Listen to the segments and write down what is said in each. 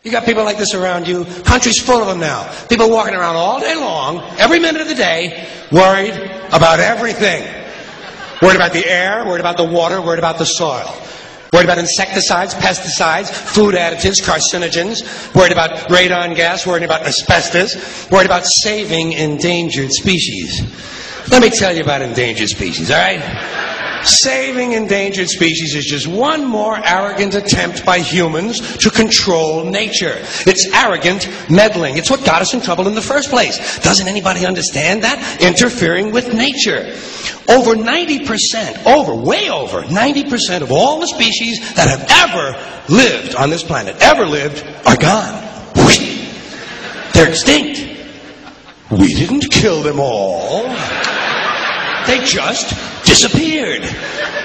You got people like this around you. Country's full of them now. People walking around all day long, every minute of the day, worried about everything. Worried about the air, worried about the water, worried about the soil. Worried about insecticides, pesticides, food additives, carcinogens. Worried about radon gas, worried about asbestos. Worried about saving endangered species. Let me tell you about endangered species, all right? Saving endangered species is just one more arrogant attempt by humans to control nature. It's arrogant meddling. It's what got us in trouble in the first place. Doesn't anybody understand that? Interfering with nature. Over 90%, way over 90% of all the species that have ever lived on this planet, are gone. They're extinct. We didn't kill them all. They just disappeared.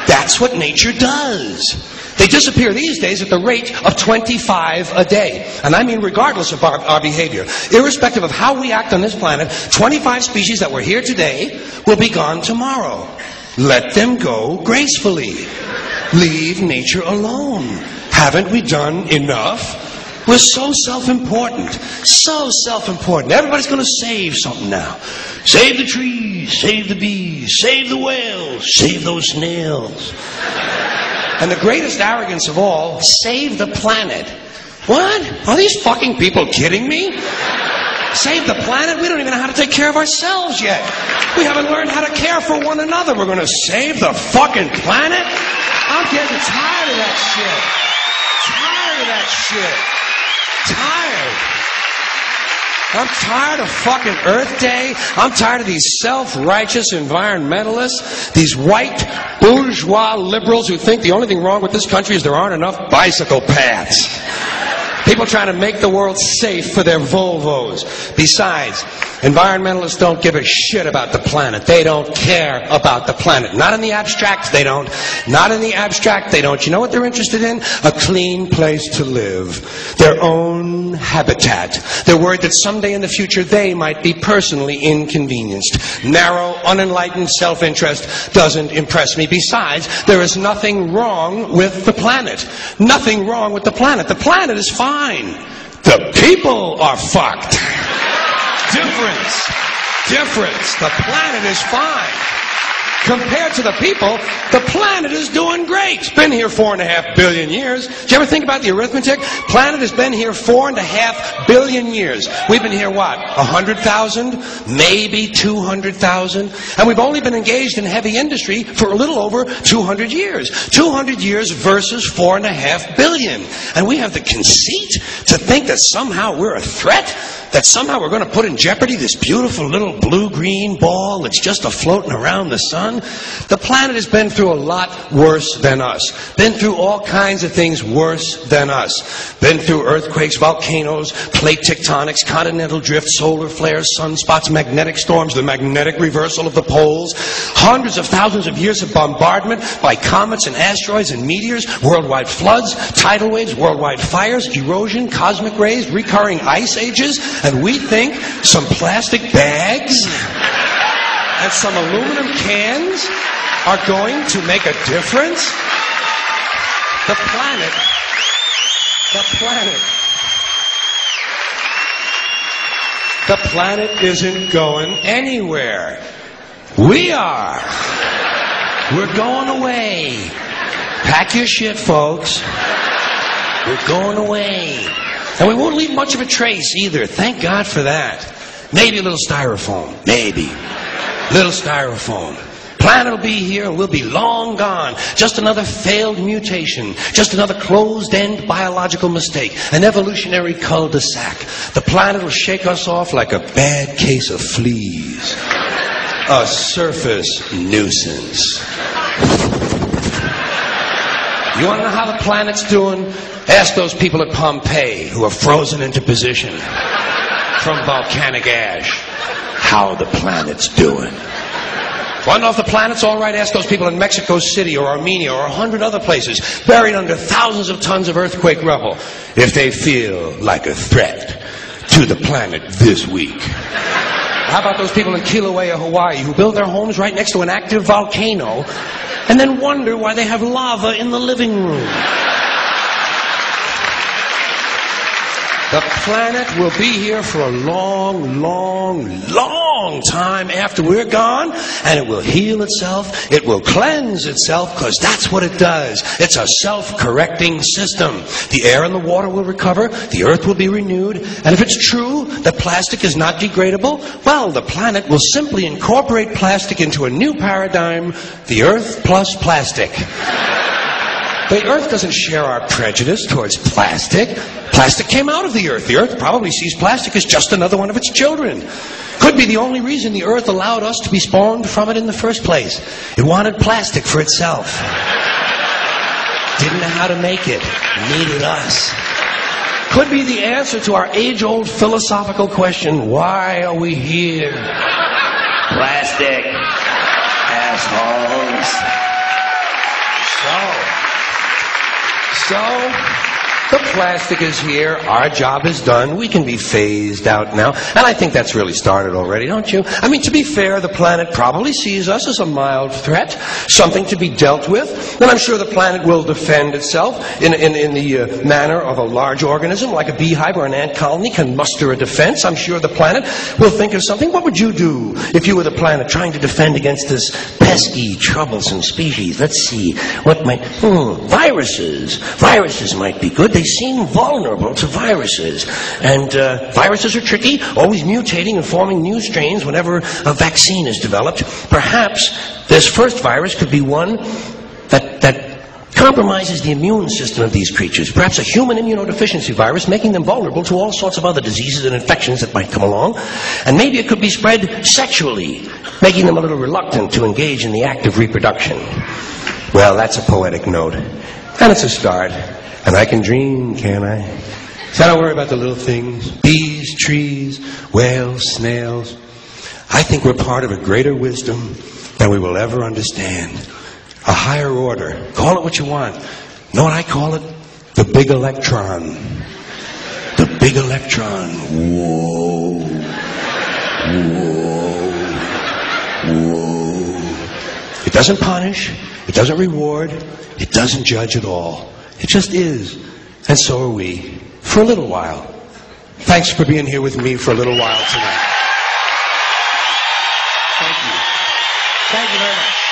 That's what nature does. They disappear these days at the rate of 25 a day. And I mean regardless of our behavior. Irrespective of how we act on this planet, 25 species that were here today will be gone tomorrow. Let them go gracefully. Leave nature alone. Haven't we done enough? We're so self-important. So self-important. Everybody's going to save something now. Save the trees, save the bees, save the whales, save those snails. And the greatest arrogance of all, save the planet. What? Are these fucking people kidding me? Save the planet? We don't even know how to take care of ourselves yet. We haven't learned how to care for one another. We're going to save the fucking planet? I'm getting tired of that shit. Tired of that shit. I'm tired of fucking Earth Day. I'm tired of these self-righteous environmentalists, these white bourgeois liberals who think the only thing wrong with this country is there aren't enough bicycle paths. People trying to make the world safe for their Volvos. Besides, environmentalists don't give a shit about the planet. They don't care about the planet. Not in the abstract, they don't. Not in the abstract, they don't. You know what they're interested in? A clean place to live. Their own habitat. They're worried that someday in the future they might be personally inconvenienced. Narrow, unenlightened self-interest doesn't impress me. Besides, there is nothing wrong with the planet. Nothing wrong with the planet. The planet is fine. The people are fucked. Difference. The planet is fine. Compared to the people, the planet is doing great. It's been here 4.5 billion years. Did you ever think about the arithmetic? Planet has been here 4.5 billion years. We've been here, what, 100,000? Maybe 200,000? And we've only been engaged in heavy industry for a little over 200 years. 200 years versus 4.5 billion. And we have the conceit to think that somehow we're a threat? That somehow we're going to put in jeopardy this beautiful little blue-green ball that's just a-floating around the sun? The planet has been through a lot worse than us. Been through all kinds of things worse than us. Been through earthquakes, volcanoes, plate tectonics, continental drift, solar flares, sunspots, magnetic storms, the magnetic reversal of the poles, hundreds of thousands of years of bombardment by comets and asteroids and meteors, worldwide floods, tidal waves, worldwide fires, erosion, cosmic rays, recurring ice ages, and we think some plastic bags and some aluminum cans are going to make a difference? The planet isn't going anywhere. We are. We're going away. Pack your shit, folks. We're going away. And we won't leave much of a trace either. Thank God for that. Maybe a little styrofoam. Maybe. Little styrofoam. Planet will be here and we'll be long gone. Just another failed mutation. Just another closed-end biological mistake. An evolutionary cul-de-sac. The planet will shake us off like a bad case of fleas. A surface nuisance. You want to know how the planet's doing? Ask those people at Pompeii who are frozen into position from volcanic ash how the planet's doing. Want to know if the planet's all right? Ask those people in Mexico City or Armenia or 100 other places buried under thousands of tons of earthquake rubble if they feel like a threat to the planet this week. How about those people in Kilauea, Hawaii who build their homes right next to an active volcano and then wonder why they have lava in the living room? The planet will be here for a long, long, long time after we're gone, and it will heal itself, it will cleanse itself, because that's what it does. It's a self-correcting system. The air and the water will recover, the earth will be renewed, and if it's true that plastic is not degradable, well, the planet will simply incorporate plastic into a new paradigm, the earth plus plastic. The earth doesn't share our prejudice towards plastic. Plastic came out of the earth. The earth probably sees plastic as just another one of its children. Could be the only reason the earth allowed us to be spawned from it in the first place. It wanted plastic for itself. Didn't know how to make it. Needed us. Could be the answer to our age-old philosophical question, why are we here? Plastic. Assholes. So, the plastic is here. Our job is done. We can be phased out now. And I think that's really started already, don't you? I mean, to be fair, the planet probably sees us as a mild threat, something to be dealt with. And I'm sure the planet will defend itself in the manner of a large organism, like a beehive or an ant colony can muster a defense. I'm sure the planet will think of something. What would you do if you were the planet trying to defend against this pesky, troublesome species? Let's see. What might... Viruses. Viruses might be good. They seem vulnerable to viruses. And viruses are tricky, always mutating and forming new strains whenever a vaccine is developed. Perhaps this first virus could be one that compromises the immune system of these creatures. Perhaps a human immunodeficiency virus, making them vulnerable to all sorts of other diseases and infections that might come along. And maybe it could be spread sexually, making them a little reluctant to engage in the act of reproduction. Well, that's a poetic note. And it's a start. And I can dream, can't I? So I don't worry about the little things. Bees, trees, whales, snails. I think we're part of a greater wisdom than we will ever understand. A higher order. Call it what you want. Know what I call it? The big electron. The big electron. Whoa. Whoa. Whoa. It doesn't punish. It doesn't reward. It doesn't judge at all. It just is. And so are we. For a little while. Thanks for being here with me for a little while tonight. Thank you. Thank you very much.